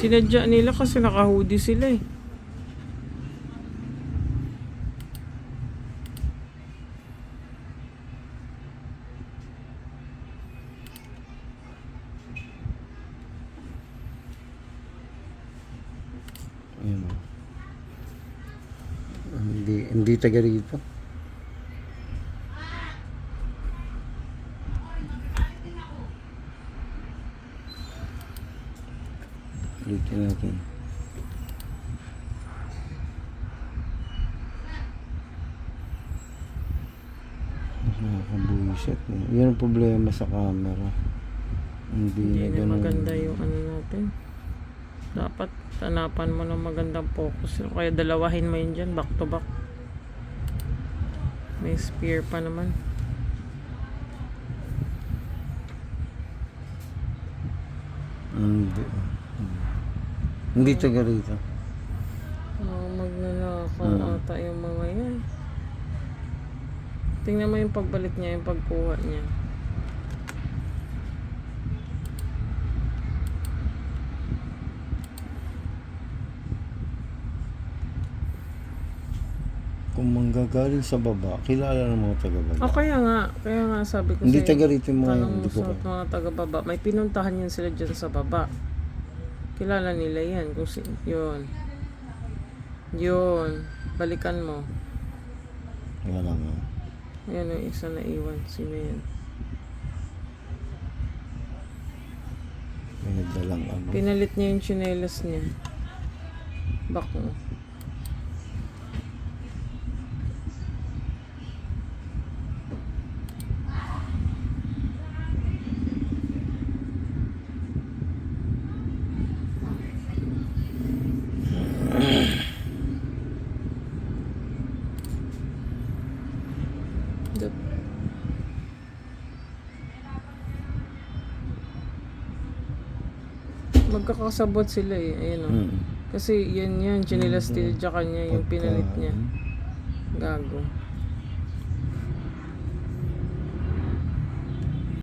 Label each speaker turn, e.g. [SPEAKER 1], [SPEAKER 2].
[SPEAKER 1] Sinadya nila kasi naka-hoodie sila eh.
[SPEAKER 2] Ayan. Hindi taga rito. Dito natin. Nakakabuisit. Yan ang problema sa camera.
[SPEAKER 1] Hindi na
[SPEAKER 2] ganun.
[SPEAKER 1] maganda yung ano natin. Dapat hanapan mo ng magandang focus. Kaya dalawahin mo yun dyan, back to back. May spear pa naman.
[SPEAKER 2] Hindi taga rito.
[SPEAKER 1] Magnanakaw ata yung mga yan. Tingnan mo yung pagbalik niya, yung pagkuha niya.
[SPEAKER 2] Kung manggagaling sa baba, kilala ng mga taga-baba.
[SPEAKER 1] Kaya nga sabi ko
[SPEAKER 2] Hindi
[SPEAKER 1] sa'yo,
[SPEAKER 2] taga rito yung mga
[SPEAKER 1] tanong
[SPEAKER 2] yun,
[SPEAKER 1] mo
[SPEAKER 2] hindi ko
[SPEAKER 1] sa
[SPEAKER 2] pa.
[SPEAKER 1] mga taga-baba, may pinuntahan yun sila dyan sa baba. Kilala nila yan, kung yun. Yun, balikan mo.
[SPEAKER 2] Wala nga.
[SPEAKER 1] Ayan yung isa na iwan, sino yan?
[SPEAKER 2] May nagdalang ano.
[SPEAKER 1] Pinalit niya yung tsinelas niya. Back mo. Magkakasabot sila eh. Ayun o. Kasi yan, tsinelas tinadya kanya yung pinalit niya. Gago.